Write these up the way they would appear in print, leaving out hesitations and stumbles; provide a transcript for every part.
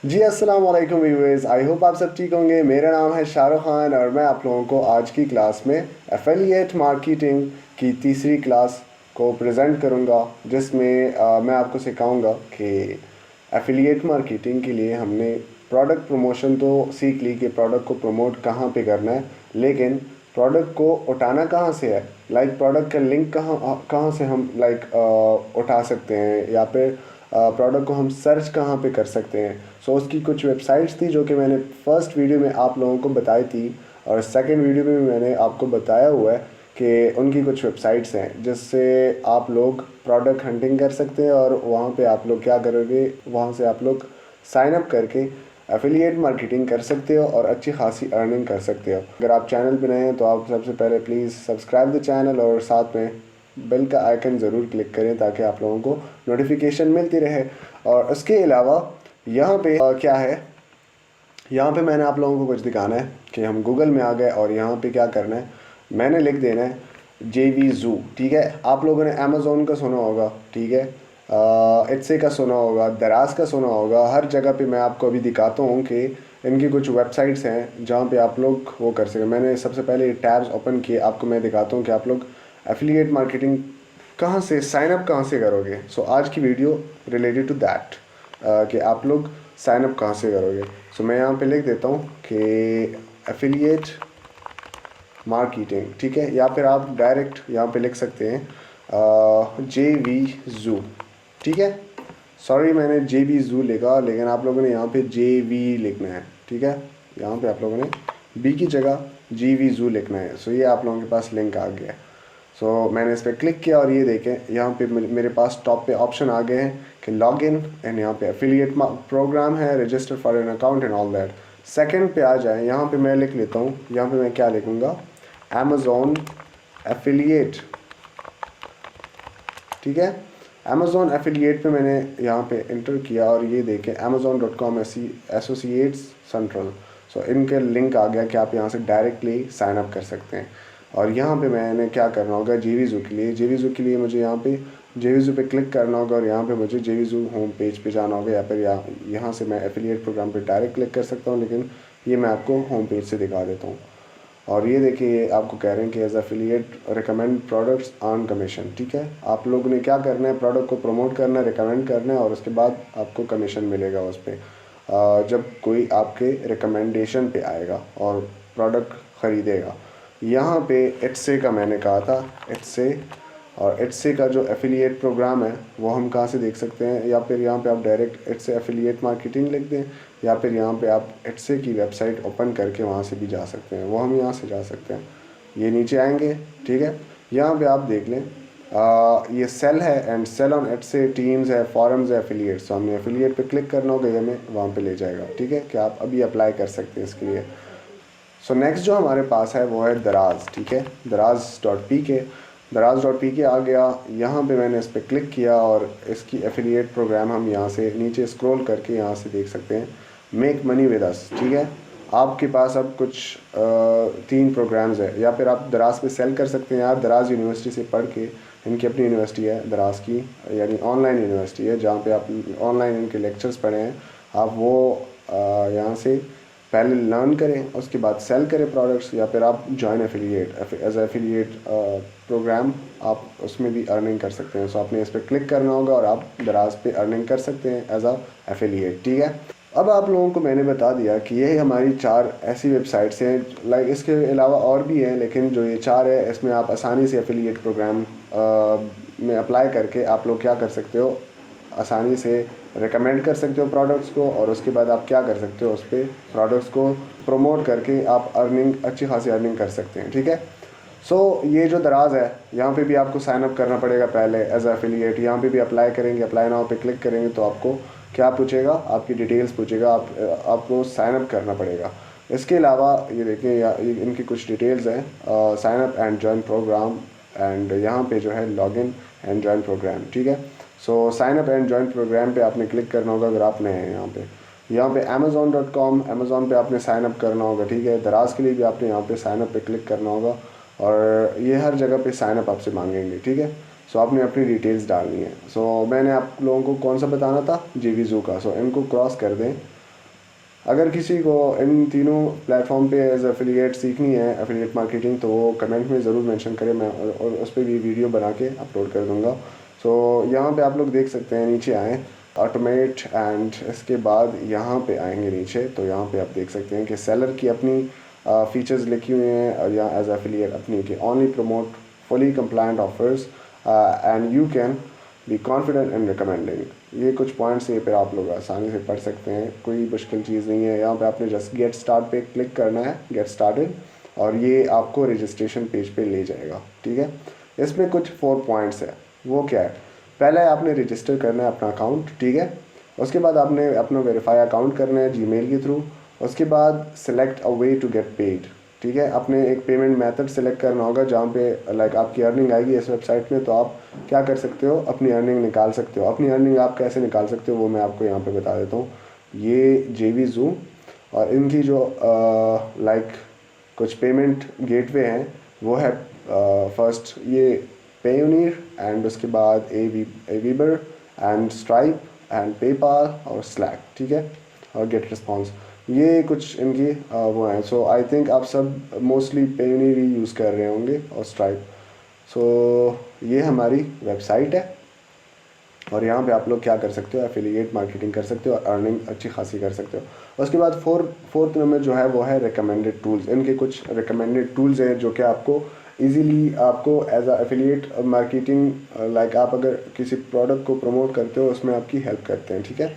जी अस्सलाम वालेकुम viewers, I hope आप सब ठीक होंगे। मेरा नाम है शाहरुख खान और मैं आप लोगों को आज की क्लास में एफिलिएट मार्केटिंग की तीसरी क्लास को प्रेजेंट करूंगा, जिसमें मैं आपको सिखाऊंगा कि एफिलिएट मार्केटिंग के लिए हमने प्रोडक्ट प्रमोशन तो सीख ली कि प्रोडक्ट को प्रमोट कहाँ पे करना है, लेकिन प्रोडक्ट को उठाना कहाँ से है। प्रोडक्ट का लिंक कहाँ कहाँ से हम उठा सकते हैं, या फिर प्रोडक्ट को हम सर्च कहाँ पे कर सकते हैं। सो उसकी कुछ वेबसाइट्स थी जो कि मैंने फर्स्ट वीडियो में आप लोगों को बताई थी, और सेकंड वीडियो में भी मैंने आपको बताया हुआ है कि उनकी कुछ वेबसाइट्स हैं जिससे आप लोग प्रोडक्ट हंटिंग कर सकते हैं, और वहाँ पे आप लोग क्या करोगे, वहाँ से आप लोग साइन अप करके एफिलिएट मार्केटिंग कर सकते हो और अच्छी खासी अर्निंग कर सकते हो। अगर आप चैनल पे नए हैं तो आप सबसे पहले प्लीज़ सब्सक्राइब द चैनल और साथ में बेल का आइकन ज़रूर क्लिक करें ताकि आप लोगों को नोटिफिकेशन मिलती रहे। और उसके अलावा यहाँ पे क्या है, यहाँ पे मैंने आप लोगों को कुछ दिखाना है कि हम गूगल में आ गए और यहाँ पे क्या करना है, मैंने लिख देना है JV Zoo। ठीक है, आप लोगों ने अमेज़ोन का सुना होगा, ठीक है, इट्से का सुना होगा, दराज का सुना होगा। हर जगह पे मैं आपको अभी दिखाता हूँ कि इनकी कुछ वेबसाइट्स हैं जहाँ पे आप लोग वो कर सकें। मैंने सबसे पहले टैब्स ओपन किए, आपको मैं दिखाता हूँ कि आप लोग एफिलिएट मार्केटिंग कहाँ से साइन अप कहाँ से करोगे। सो आज की वीडियो रिलेटेड टू दैट कि आप लोग साइन अप कहाँ से करोगे। सो मैं यहाँ पे लिख देता हूँ कि एफिलिएट मार्केटिंग, ठीक है, या फिर आप डायरेक्ट यहाँ पे लिख सकते हैं JV Zoo। ठीक है, सॉरी मैंने JV Zoo लिखा, लेकिन आप लोगों ने यहाँ पे JV लिखना है। ठीक है, यहाँ पे आप लोगों ने बी की जगह JV Zoo लिखना है। सो ये आप लोगों के पास लिंक आ गया है। सो मैंने इस पर क्लिक किया और ये देखें यहाँ पे मेरे पास टॉप पे ऑप्शन आ गए हैं कि लॉग इन, एंड यहाँ पे एफिलिएट प्रोग्राम है, register for an account and all that. Second पे आ जाए, यहाँ पे मैं लिख लेता हूँ, यहाँ पे मैं क्या लिखूँगा, अमेज़ॉन एफिलिएट। ठीक है, अमेज़ॉन एफिलिएट पे मैंने यहाँ पे इंटर किया और ये देखें amazon.com एसोसिएट्स सेंट्रल। सो इनके लिंक आ गया कि आप यहाँ से डायरेक्टली साइन अप कर सकते हैं। और यहाँ पे मैंने क्या करना होगा, JV Zoo के लिए, JV Zoo के लिए मुझे यहाँ पे JV Zoo पे क्लिक करना होगा और यहाँ पे मुझे JV Zoo होम पेज पे जाना होगा, या फिर यहाँ से मैं एफिलिएट प्रोग्राम पे डायरेक्ट क्लिक कर सकता हूँ, लेकिन ये मैं आपको होम पेज से दिखा देता हूँ। और ये देखिए, ये आपको कह रहे हैं कि as affiliate recommend products on commission. ठीक है, आप लोगों ने क्या करना है, प्रोडक्ट को प्रमोट करना है, रिकमेंड करना है, और उसके बाद आपको कमीशन मिलेगा उस पर, जब कोई आपके रिकमेंडेशन पे आएगा और प्रोडक्ट ख़रीदेगा। यहाँ पे इट्से का मैंने कहा था, इट्से, और इट्से का जो एफिलिएट प्रोग्राम है वो हम कहाँ से देख सकते हैं, या फिर यहाँ पे आप डायरेक्ट इट्से एफिलिएट मार्केटिंग लिख दें, या फिर यहाँ पे आप इट्से की वेबसाइट ओपन करके वहाँ से भी जा सकते हैं। वो हम यहाँ से जा सकते हैं, ये नीचे आएंगे। ठीक है, यहाँ पे आप देख लें, ये सेल है, एंड सेल ऑन इट्से, टीम्स है, फॉरम्स है, एफिलिएट। तो हमने एफिलिएट पे क्लिक करना होगा, ये हमें वहाँ पे ले जाएगा। ठीक है, कि आप अभी अप्लाई कर सकते हैं इसके लिए। सो नेक्स्ट जो हमारे पास है वो है दराज। ठीक है, दराज.pk, दराज.pk आ गया। यहाँ पे मैंने इस पर क्लिक किया और इसकी एफिलिएट प्रोग्राम हम यहाँ से नीचे स्क्रॉल करके यहाँ से देख सकते हैं, मेक मनी विद अस। ठीक है, आपके पास अब कुछ 3 प्रोग्राम्स है, या फिर आप दराज पे सेल कर सकते हैं। आप दराज यूनिवर्सिटी से पढ़ के, इनकी अपनी यूनिवर्सिटी है दराज की, यानी ऑनलाइन यूनिवर्सिटी है जहाँ पे आप ऑनलाइन इनके लेक्चर्स पढ़े हैं, आप वो यहाँ से पहले लर्न करें, उसके बाद सेल करें प्रोडक्ट्स, या फिर आप join affiliate as affiliate program, आप उसमें भी अर्निंग कर सकते हैं। सो आपने इस पर क्लिक करना होगा और आप दराज पे अर्निंग कर सकते हैं एज अ एफिलिएट। ठीक है, अब आप लोगों को मैंने बता दिया कि ये हमारी 4 ऐसी वेबसाइट्स हैं। इसके अलावा और भी हैं, लेकिन जो ये 4 है इसमें आप आसानी से एफिलिएट प्रोग्राम में अप्लाई करके आप लोग क्या कर सकते हो, आसानी से रिकमेंड कर सकते हो प्रोडक्ट्स को, और उसके बाद आप क्या कर सकते हो, उस पर प्रोडक्ट्स को प्रमोट करके आप अर्निंग, अच्छी खासी अर्निंग कर सकते हैं। ठीक है, सो ये जो दराज है, यहाँ पे भी आपको साइन अप करना पड़ेगा पहले एज एफिलिएट। यहाँ पे भी अप्लाई करेंगे, अप्लाई नाउ पे क्लिक करेंगे तो आपको क्या पूछेगा, आपकी डिटेल्स पूछेगा, आपको साइन अप करना पड़ेगा। इसके अलावा ये देखिए, इनकी कुछ डिटेल्स हैं, sign up and join program, and यहाँ पे जो है log in and join program. ठीक है, so sign up and join program पे आपने क्लिक करना होगा अगर आप नए हैं। यहाँ पे amazon.com, अमेज़ॉन पे आपने साइन अप करना होगा। ठीक है, दराज के लिए भी आपने यहाँ पे साइन अप पे क्लिक करना होगा, और ये हर जगह पे साइन अप आपसे मांगेंगे। ठीक है, सो आपने अपनी डिटेल्स डालनी है। सो मैंने आप लोगों को कौन सा बताना था, JV Zoo का। सो इनको क्रॉस कर दें, अगर किसी को इन तीनों प्लेटफॉर्म पे एज एफिलिएट सीखनी है, एफिलिएट मार्केटिंग, तो वो कमेंट में ज़रूर मेंशन करें, मैं और उस पर भी वीडियो बना के अपलोड कर दूँगा। सो यहाँ पे आप लोग देख सकते हैं, नीचे आएँ ऑटोमेट, एंड इसके बाद यहाँ पे आएंगे नीचे, तो यहाँ पे आप देख सकते हैं कि सेलर की अपनी फीचर्स लिखी हुई हैं, और यहाँ एज एफिलिएट अपनी कि only promote fully compliant offers and you can be confident in recommending. ये कुछ पॉइंट्स ये पे आप लोग आसानी से पढ़ सकते हैं, कोई मुश्किल चीज़ नहीं है। यहाँ पे आपने जस्ट गेट स्टार्ट पे क्लिक करना है, गेट स्टार्टेड, और ये आपको रजिस्ट्रेशन पेज पे ले जाएगा, ठीक है। इसमें कुछ 4 पॉइंट्स है, वो क्या है? पहले आपने रजिस्टर करना है अपना अकाउंट, ठीक है। उसके बाद आपने अपना वेरीफाई अकाउंट करना है जीमेल के थ्रू। उसके बाद select a way to get paid, ठीक है। आपने एक पेमेंट मेथड सेलेक्ट करना होगा जहाँ पे लाइक आपकी अर्निंग आएगी इस वेबसाइट में, तो आप क्या कर सकते हो, अपनी अर्निंग निकाल सकते हो। अपनी अर्निंग आप कैसे निकाल सकते हो वो मैं आपको यहाँ पे बता देता हूँ। ये जेवी जूम और इनकी जो लाइक कुछ पेमेंट गेटवे हैं वो है फर्स्ट ये पेयोनियर, एंड उसके बाद एवीबर एंड स्ट्राइप एंड पेपाल और स्लैक, ठीक है, और गेट रिस्पॉन्स। ये कुछ इनकी वो हैं। सो आई थिंक आप सब मोस्टली पेयोनियर ही यूज़ कर रहे होंगे और स्ट्राइप। सो ये हमारी वेबसाइट है, और यहाँ पे आप लोग क्या कर सकते हो, एफिलिएट मार्केटिंग कर सकते हो और अर्निंग अच्छी खासी कर सकते हो। उसके बाद फोर्थ नंबर जो है वो है रिकमेंडेड टूल्स। इनके कुछ रिकमेंडेड टूल्स हैं जो कि आपको इजीली आपको as a affiliate marketing like आप अगर किसी प्रोडक्ट को प्रमोट करते हो उसमें आपकी हेल्प करते हैं, ठीक है।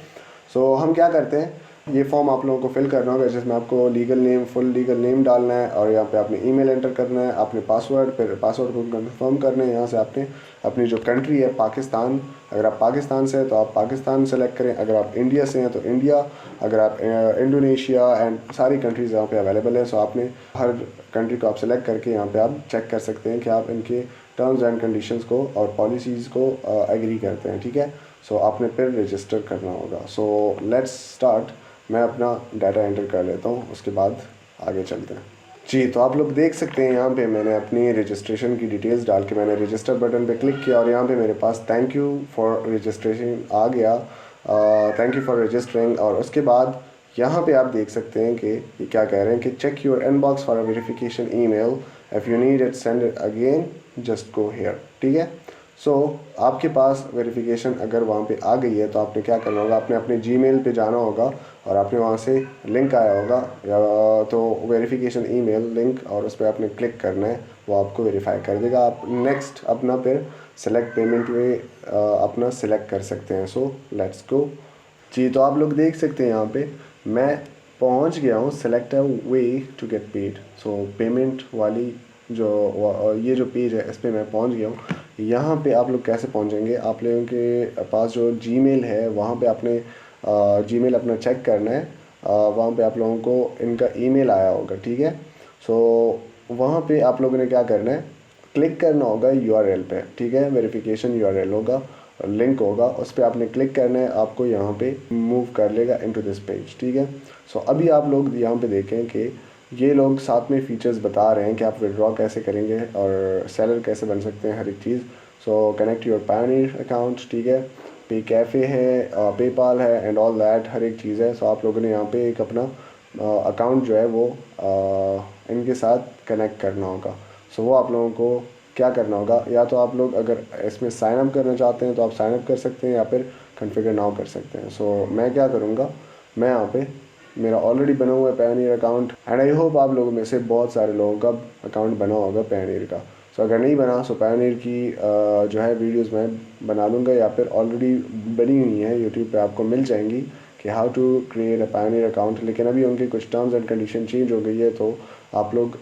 सो हम क्या करते हैं, ये फॉर्म आप लोगों को फिल करना होगा, जिसमें आपको legal name, full legal name डालना है, और यहाँ पे आपने ईमेल एंटर करना है, आपने पासवर्ड, फिर पासवर्ड को कंफर्म करना है। यहाँ से आपने अपनी जो कंट्री है पाकिस्तान, अगर आप पाकिस्तान से हैं तो आप पाकिस्तान सेलेक्ट करें, अगर आप इंडिया से हैं तो इंडिया, अगर आप इंडोनेशिया एंड सारी कंट्रीज़ यहाँ पे अवेलेबल है। सो आपने हर कंट्री को आप सेलेक्ट करके यहाँ पे आप चेक कर सकते हैं कि आप इनके टर्म्स एंड कंडीशंस को और पॉलिसीज़ को एग्री करते हैं, ठीक है। सो आपने फिर रजिस्टर करना होगा। So let's start. मैं अपना डाटा एंटर कर लेता हूँ, उसके बाद आगे चलते हैं। जी, तो आप लोग देख सकते हैं यहाँ पे मैंने अपनी रजिस्ट्रेशन की डिटेल्स डाल के मैंने रजिस्टर बटन पे क्लिक किया, और यहाँ पे मेरे पास थैंक यू फॉर रजिस्ट्रेशन आ गया, थैंक यू फॉर रजिस्टरिंग। और उसके बाद यहाँ पे आप देख सकते हैं कि ये क्या कह रहे हैं कि check your inbox for a verification email, if you need it send it again, just go here, ठीक है। सो आपके पास वेरिफिकेशन अगर वहाँ पे आ गई है तो आपने क्या करना होगा, आपने अपने जीमेल पे जाना होगा, और आपने वहाँ से लिंक आया होगा या तो वेरिफिकेशन ईमेल लिंक, और उस पर आपने क्लिक करना है, वो आपको वेरीफाई कर देगा। आप नेक्स्ट अपना फिर सेलेक्ट पेमेंट वे अपना सेलेक्ट कर सकते हैं। So let's go. जी, तो आप लोग देख सकते हैं यहाँ पे मैं पहुँच गया हूँ select a way to get paid. So payment वाली जो ये जो पेज है इस पर मैं पहुँच गया हूँ। यहाँ पे आप लोग कैसे पहुँचेंगे, आप लोगों के पास जो जीमेल है वहाँ पे आपने जीमेल अपना चेक करना है। वहाँ पे आप लोगों को इनका ईमेल आया होगा, ठीक है। सो वहाँ पे आप लोगों ने क्या करना है, क्लिक करना होगा यूआरएल पे, ठीक है। वेरिफिकेशन यूआरएल होगा, लिंक होगा, उस पर आपने क्लिक करना है, आपको यहाँ पे मूव कर लेगा इनटू दिस पेज, ठीक है। सो अभी आप लोग यहाँ पे देखें कि ये लोग साथ में फीचर्स बता रहे हैं कि आप विड्रॉ कैसे करेंगे और सेलर कैसे बन सकते हैं, हर एक चीज़। So connect your Pioneer account, ठीक है, पे कैफ़े है, पेपाल है एंड ऑल दैट, हर एक चीज़ है। सो आप लोगों ने यहाँ पे एक अपना अकाउंट जो है वो इनके साथ कनेक्ट करना होगा। सो वो आप लोगों को क्या करना होगा, या तो आप लोग अगर इसमें साइन अप करना चाहते हैं तो आप साइन अप कर सकते हैं, या फिर कॉन्फ़िगर नाउ कर सकते हैं। सो मैं क्या करूँगा, मैं यहाँ पे मेरा ऑलरेडी बना हुआ है pioneer account, and I hope आप लोगों में से बहुत सारे लोगों का अकाउंट बना होगा पायोनियर का। सो अगर नहीं बना, सो पायोनियर की जो है वीडियोस मैं बना लूँगा, या फिर ऑलरेडी बनी हुई है यूट्यूब पे, आपको मिल जाएंगी कि how to create a pioneer account. लेकिन अभी उनके कुछ टर्म्स एंड कंडीशन चेंज हो गई है, तो आप लोग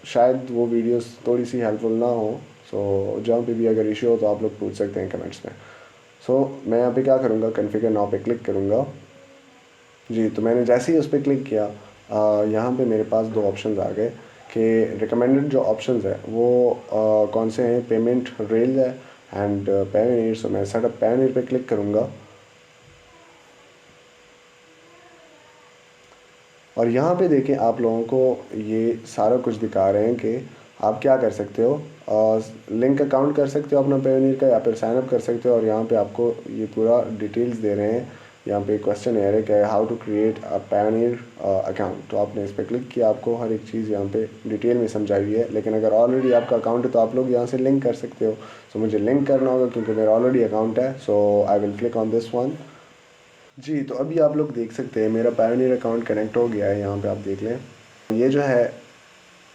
शायद वो वीडियोस थोड़ी सी हेल्पफुल ना हो। सो जहाँ पे भी अगर इशू हो तो आप लोग पूछ सकते हैं कमेंट्स में। सो मैं यहाँ पे क्या करूँगा, कॉन्फ़िगर नाउ पे क्लिक करूँगा। जी, तो मैंने जैसे ही उस पर क्लिक किया, यहाँ पे मेरे पास 2 ऑप्शंस आ गए कि रिकमेंडेड जो ऑप्शंस है वो कौन से हैं, पेमेंट रेल है एंड पायोनियर। सो मैं सेटअप पायोनियर पे क्लिक करूँगा, और यहाँ पे देखें आप लोगों को ये सारा कुछ दिखा रहे हैं कि आप क्या कर सकते हो, लिंक अकाउंट कर सकते हो अपना पायोनियर का, या फिर साइन अप कर सकते हो। और यहाँ पे आपको ये पूरा डिटेल्स दे रहे हैं यहाँ पे क्वेश्चन है कि how to create a pioneer account. तो आपने इस पर क्लिक किया, आपको हर एक चीज़ यहाँ पे डिटेल में समझाई हुई है। लेकिन अगर ऑलरेडी आपका अकाउंट है तो आप लोग यहाँ से लिंक कर सकते हो। सो मुझे लिंक करना होगा क्योंकि मेरा ऑलरेडी अकाउंट है। So I will click on this one. जी, तो अभी आप लोग देख सकते हैं मेरा पायोनियर अकाउंट कनेक्ट हो गया है। यहाँ पे आप देख लें, ये जो है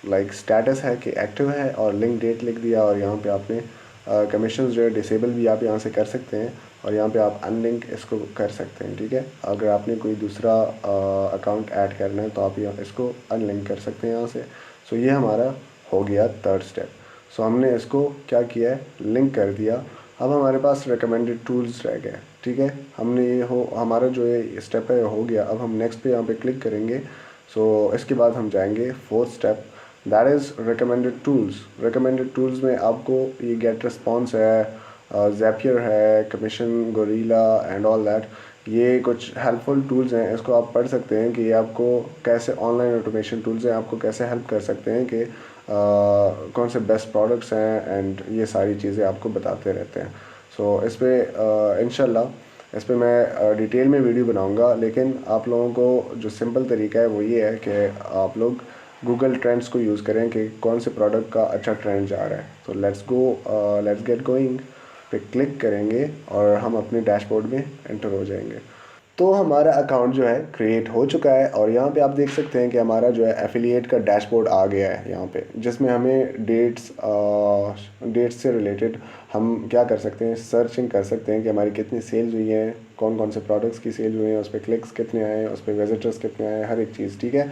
लाइक स्टेटस है कि एक्टिव है और लिंक डेट लिख दिया। और यहाँ पे आपने कमीशंस जो है डिसेबल भी आप यहाँ से कर सकते हैं और यहाँ पे आप अनलिंक इसको कर सकते हैं। ठीक है, अगर आपने कोई दूसरा अकाउंट ऐड करना है तो आप इसको अनलिंक कर सकते हैं यहाँ से। सो ये हमारा हो गया थर्ड स्टेप। सो हमने इसको क्या किया है, लिंक कर दिया। अब हमारे पास रिकमेंडेड टूल्स रह गए। ठीक है, हमने ये हमारा जो ये स्टेप है हो गया। अब हम नेक्स्ट पे यहाँ पे क्लिक करेंगे। सो इसके बाद हम जाएंगे fourth step, that is recommended tools. Recommended tools में आपको ये गेट रिस्पॉन्स है, ज़ैपियर है, commission, gorilla and all that, ये कुछ हेल्पफुल टूल्स हैं। इसको आप पढ़ सकते हैं कि ये आपको कैसे, ऑनलाइन ऑटोमेशन टूल्स हैं, आपको कैसे हेल्प कर सकते हैं कि कौन से बेस्ट प्रोडक्ट्स हैं एंड ये सारी चीज़ें आपको बताते रहते हैं। सो इस पर इंशाल्लाह इस पर मैं डिटेल में वीडियो बनाऊंगा। लेकिन आप लोगों को जो सिंपल तरीका है वो ये है कि आप लोग गूगल ट्रेंड्स को यूज़ करें कि कौन से प्रोडक्ट का अच्छा ट्रेंड जा रहा है। तो लेट्स गेट गोइंग पे क्लिक करेंगे और हम अपने डैशबोर्ड में एंटर हो जाएंगे। तो हमारा अकाउंट जो है क्रिएट हो चुका है और यहाँ पे आप देख सकते हैं कि हमारा जो है एफिलिएट का डैशबोर्ड आ गया है यहाँ पे, जिसमें हमें डेट्स से रिलेटेड हम क्या कर सकते हैं, सर्चिंग कर सकते हैं कि हमारी कितनी सेल्स हुई हैं, कौन कौन से प्रोडक्ट्स की सेल हुई हैं, उस पर क्लिक्स कितने आए हैं, उस पर विजिटर्स कितने आए हैं, हर एक चीज़। ठीक है,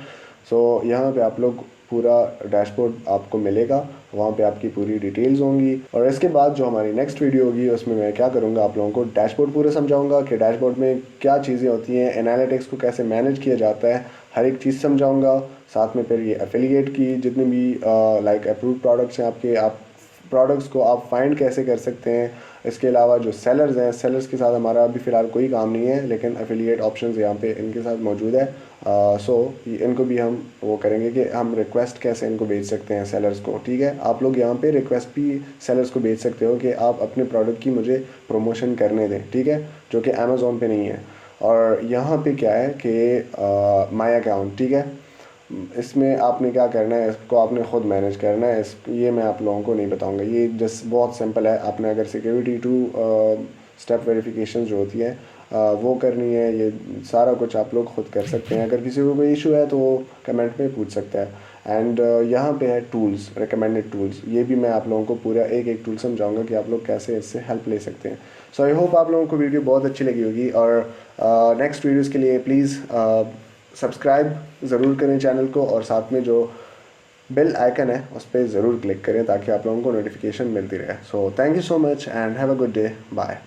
सो यहाँ पे आप लोग पूरा डैशबोर्ड आपको मिलेगा, वहाँ पे आपकी पूरी डिटेल्स होंगी। और इसके बाद जो हमारी नेक्स्ट वीडियो होगी उसमें मैं क्या करूँगा, आप लोगों को डैशबोर्ड पूरा समझाऊंगा कि डैशबोर्ड में क्या चीज़ें होती हैं, एनालिटिक्स को कैसे मैनेज किया जाता है, हर एक चीज़ समझाऊंगा। साथ में फिर ये एफिलिएट की जितने भी लाइक अप्रूव प्रोडक्ट्स हैं आपके, आप प्रोडक्ट्स को आप फाइंड कैसे कर सकते हैं। इसके अलावा जो सेलर्स हैं, सेलर्स के साथ हमारा अभी फ़िलहाल कोई काम नहीं है, लेकिन एफिलिएट ऑप्शंस यहाँ पे इनके साथ मौजूद है। सो इनको भी हम वो करेंगे कि हम रिक्वेस्ट कैसे इनको भेज सकते हैं सेलर्स को। ठीक है, आप लोग यहाँ पे रिक्वेस्ट भी सेलर्स को भेज सकते हो कि आप अपने प्रोडक्ट की मुझे प्रमोशन करने दें। ठीक है, जो कि अमेज़ॉन पे नहीं है। और यहाँ पे क्या है कि माई अकाउंट, ठीक है, इसमें आपने क्या करना है, इसको आपने ख़ुद मैनेज करना है। ये मैं आप लोगों को नहीं बताऊंगा, ये जस्ट बहुत सिंपल है। आपने अगर सिक्योरिटी टू स्टेप वेरिफिकेशन जो होती है वो करनी है, ये सारा कुछ आप लोग खुद कर सकते हैं। अगर किसी को कोई इशू है तो वो कमेंट में पूछ सकता है। एंड यहाँ पे है टूल्स, रिकमेंडेड टूल्स, ये भी मैं आप लोगों को पूरा एक एक टूल समझाऊंगा कि आप लोग कैसे इससे हेल्प ले सकते हैं। सो आई होप आप लोगों को वीडियो बहुत अच्छी लगी होगी। और नेक्स्ट वीडियोज़ के लिए प्लीज़ सब्सक्राइब ज़रूर करें चैनल को, और साथ में जो बेल आइकन है उस पर ज़रूर क्लिक करें ताकि आप लोगों को नोटिफिकेशन मिलती रहे। So thank you so much and have a good day, bye.